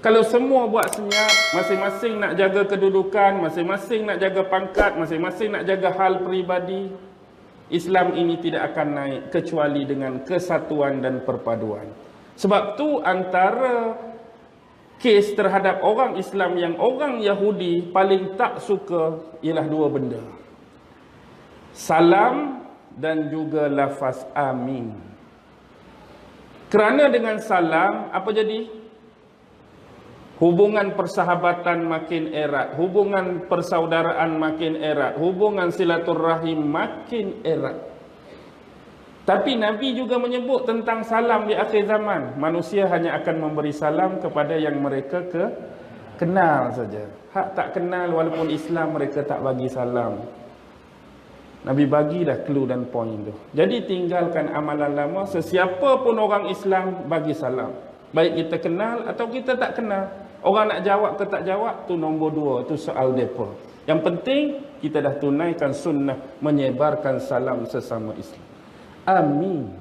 Kalau semua buat senyap, masing-masing nak jaga kedudukan, masing-masing nak jaga pangkat, masing-masing nak jaga hal peribadi, Islam ini tidak akan naik kecuali dengan kesatuan dan perpaduan. Sebab tu antara kes terhadap orang Islam yang orang Yahudi paling tak suka ialah dua benda. Salam dan juga lafaz amin. Kerana dengan salam, apa jadi? Hubungan persahabatan makin erat, hubungan persaudaraan makin erat, hubungan silaturrahim makin erat. Tapi Nabi juga menyebut tentang salam di akhir zaman. Manusia hanya akan memberi salam kepada yang mereka kenal saja. Hak tak kenal walaupun Islam mereka tak bagi salam. Nabi bagi dah clue dan point tu. Jadi tinggalkan amalan lama, sesiapa pun orang Islam bagi salam. Baik kita kenal atau kita tak kenal. Orang nak jawab ke tak jawab, tu nombor dua, tu soal mereka. Yang penting, kita dah tunaikan sunnah menyebarkan salam sesama Islam. Amin.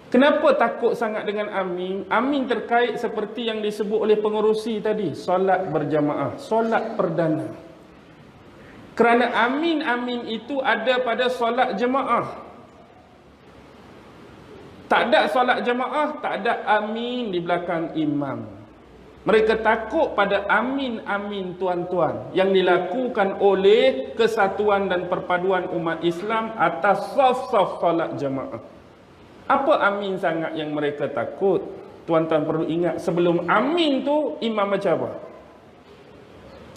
Kenapa takut sangat dengan amin? Amin terkait seperti yang disebut oleh pengerusi tadi, solat berjamaah, solat perdana. Kerana amin-amin itu ada pada solat jemaah. Tak ada solat jemaah, tak ada amin di belakang imam. Mereka takut pada amin-amin tuan-tuan yang dilakukan oleh kesatuan dan perpaduan umat Islam atas saf-saf solat jemaah. Apa amin sangat yang mereka takut? Tuan-tuan perlu ingat, sebelum amin tu imam baca apa?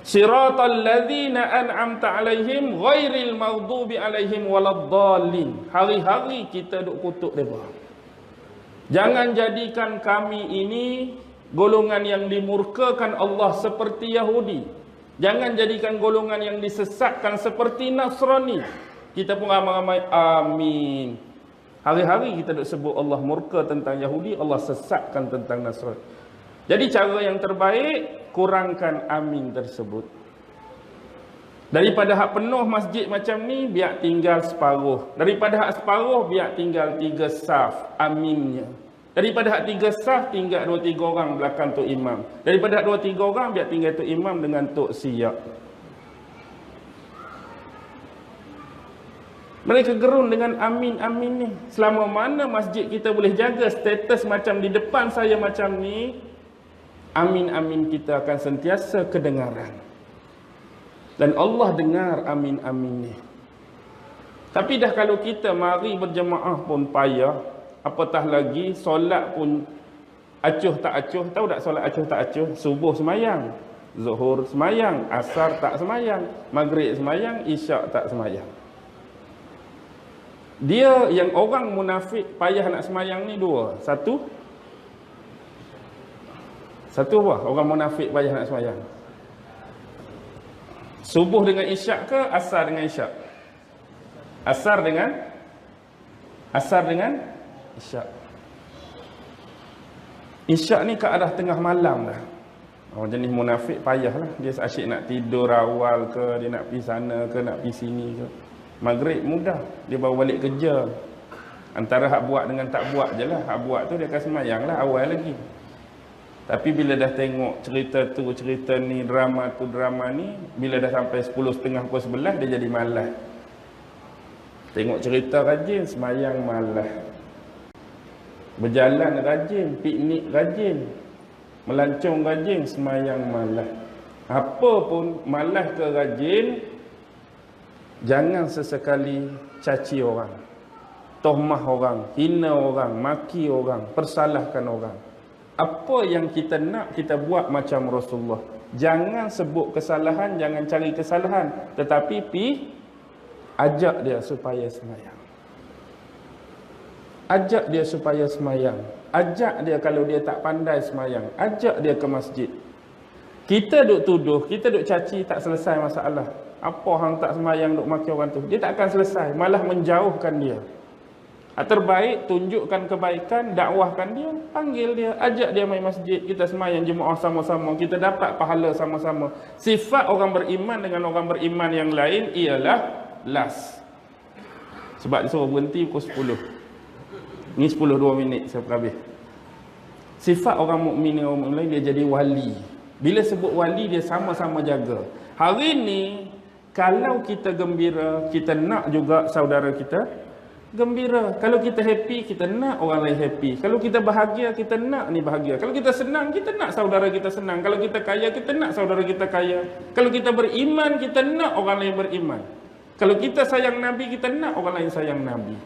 Siratal ladzina an'amta alaihim ghairil maghdubi alaihim waladdallin. Hari-hari kita duk kutuk depa. Jangan jadikan kami ini golongan yang dimurkakan Allah seperti Yahudi. Jangan jadikan golongan yang disesatkan seperti Nasrani. Kita pun ramai-ramai amin. Hari-hari kita duk sebut Allah murka tentang Yahudi, Allah sesatkan tentang Nasrani. Jadi cara yang terbaik, kurangkan amin tersebut. Daripada hak penuh masjid macam ni, biar tinggal separuh. Daripada hak separuh, biar tinggal 3 saf aminnya. Daripada hak 3 saf, tinggal 2-3 orang belakang Tok Imam. Daripada hak 2-3 orang, biar tinggal Tok Imam dengan Tok Siap. Mereka gerun dengan amin-amin ni. Selama mana masjid kita boleh jaga status macam di depan saya macam ni, amin-amin kita akan sentiasa kedengaran. Dan Allah dengar amin-amin ni. Tapi dah kalau kita mari berjemaah pun payah. Apatah lagi solat pun acuh tak acuh. Tahu tak solat acuh tak acuh? Subuh semayang, Zuhur semayang, Asar tak semayang, Maghrib semayang, Isyak tak semayang. Dia yang orang munafik payah nak semayang ni dua. Satu apa? Orang munafik payah nak semayang. Subuh dengan Isyak ke Asar dengan Isyak? Asar dengan Isyak. Isyak ni ke arah tengah malam dah. Orang jenis munafik payahlah. Dia asyik nak tidur awal ke, dia nak pergi sana ke, nak pergi sini ke. Maghrib mudah, dia baru balik kerja. Antara hak buat dengan tak buat je lah. Hak buat tu dia akan semayang lah awal lagi. Tapi bila dah tengok cerita tu, cerita ni, drama tu, drama ni, bila dah sampai 10.30 pukul 11, dia jadi malas. Tengok cerita rajin, semayang malas. Berjalan rajin, piknik rajin, melancong rajin, semayang malas. Apa pun malas ke rajin, jangan sesekali caci orang, tohmah orang, hina orang, maki orang, persalahkan orang. Apa yang kita nak, kita buat macam Rasulullah. Jangan sebut kesalahan, jangan cari kesalahan, tetapi ajak dia supaya semayang. Ajak dia supaya semayang. Ajak dia kalau dia tak pandai semayang. Ajak dia ke masjid. Kita duk tuduh, kita duk caci, tak selesai masalah. Apa hang tak semayang duk maki orang tu? Dia tak akan selesai, malah menjauhkan dia. Terbaik, tunjukkan kebaikan, dakwahkan dia, panggil dia, ajak dia main masjid, kita semayang jemaah sama-sama, kita dapat pahala sama-sama. Sifat orang beriman dengan orang beriman yang lain ialah last. Sebab dia suruh berhenti pukul 10. Ni 10-2 minit saya habis. Sifat orang mukmin dengan orang mukmin lain, dia jadi wali. Bila sebut wali, dia sama-sama jaga. Hari ni kalau kita gembira, kita nak juga saudara kita gembira. Kalau kita happy, kita nak orang lain happy. Kalau kita bahagia, kita nak ni bahagia. Kalau kita senang, kita nak saudara kita senang. Kalau kita kaya, kita nak saudara kita kaya. Kalau kita beriman, kita nak orang lain beriman. Kalau kita sayang Nabi, kita nak orang lain sayang Nabi.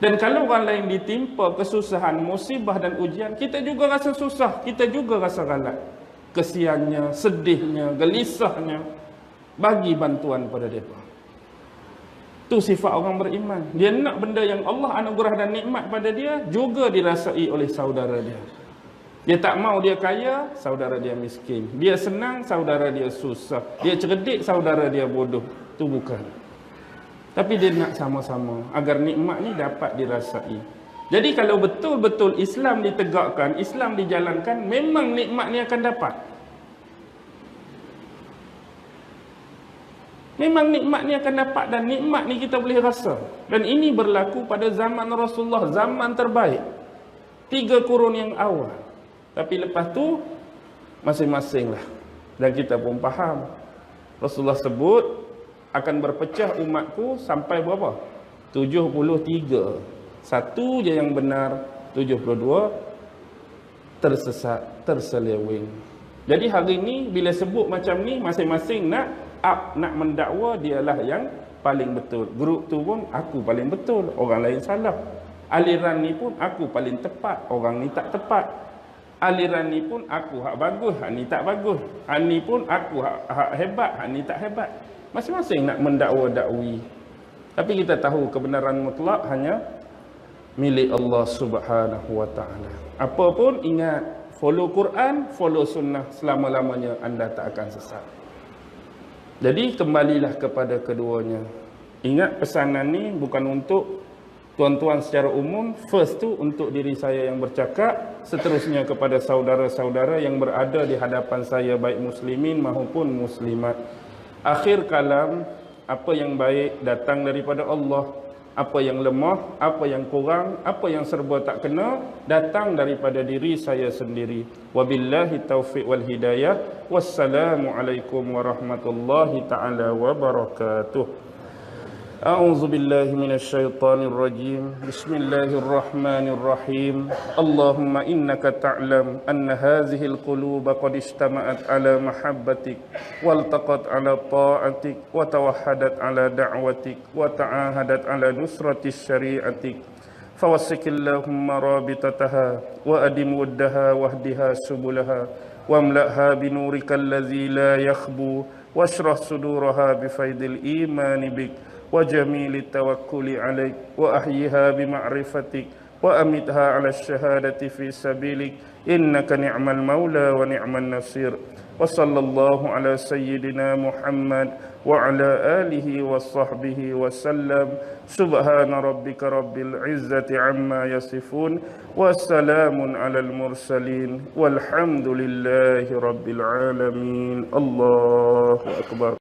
Dan kalau orang lain ditimpa kesusahan, musibah dan ujian, kita juga rasa susah, kita juga rasa galak. Kesiannya, sedihnya, gelisahnya, bagi bantuan pada mereka. Itu sifat orang beriman. Dia nak benda yang Allah anugerah dan nikmat pada dia juga dirasai oleh saudara dia. Dia tak mau dia kaya, saudara dia miskin. Dia senang, saudara dia susah. Dia cerdik, saudara dia bodoh. Itu bukan. Tapi dia nak sama-sama agar nikmat ni dapat dirasai. Jadi kalau betul-betul Islam ditegakkan, Islam dijalankan, memang nikmat ni akan dapat. Memang nikmat ni akan dapat, dan nikmat ni kita boleh rasa. Dan ini berlaku pada zaman Rasulullah, zaman terbaik. 3 kurun yang awal. Tapi lepas tu masing-masing lah. Dan kita pun faham. Rasulullah sebut akan berpecah umatku sampai berapa? 73. Satu je yang benar, 72 tersesat, terseleweng. Jadi hari ni bila sebut macam ni, masing-masing nak mendakwa dialah yang paling betul. Grup tu pun aku paling betul, orang lain salah. Aliran ni pun aku paling tepat, orang ni tak tepat. Aliran ni pun aku hak bagus, hak ni tak bagus. Hak ni pun aku hak hebat, hak ni tak hebat. Masing-masing nak mendakwa dakwi. Tapi kita tahu kebenaran mutlak hanya milik Allah Subhanahu wa taala. Apa pun ingat, follow Quran, follow sunnah, selama-lamanya anda tak akan sesat. Jadi kembalilah kepada keduanya. Ingat pesanan ni bukan untuk tuan-tuan secara umum, first tu untuk diri saya yang bercakap, seterusnya kepada saudara-saudara yang berada di hadapan saya, baik muslimin maupun muslimat. Akhir kalam, apa yang baik datang daripada Allah, apa yang lemah, apa yang kurang, apa yang serba tak kena, datang daripada diri saya sendiri. Wabillahi taufiq wal hidayah. Wassalamualaikum warahmatullahi ta'ala wabarakatuh. أعوذ بالله من الشيطان الرجيم بسم الله الرحمن الرحيم اللهم إنك تعلم أن هذه القلوب قد اجتمعت على محبتك والتقت على طاعتك وتوحدت على دعوتك وتعاهدت على نصرة شريعتك فوسك اللهم رابطتها وأدم ودها واهدها سبلها واملأها بنورك الذي لا يخبو واشرح صدورها بفيض الإيمان بك وجميل التوكل عليك وأحيها بمعرفتك وأمتها على الشهادة في سبيلك إنك نعم المولى ونعم النصير وصلى الله على سيدنا محمد وعلى آله وصحبه وسلم سبحان ربك رب العزة عما يصفون والسلام على المرسلين والحمد لله رب العالمين الله أكبر.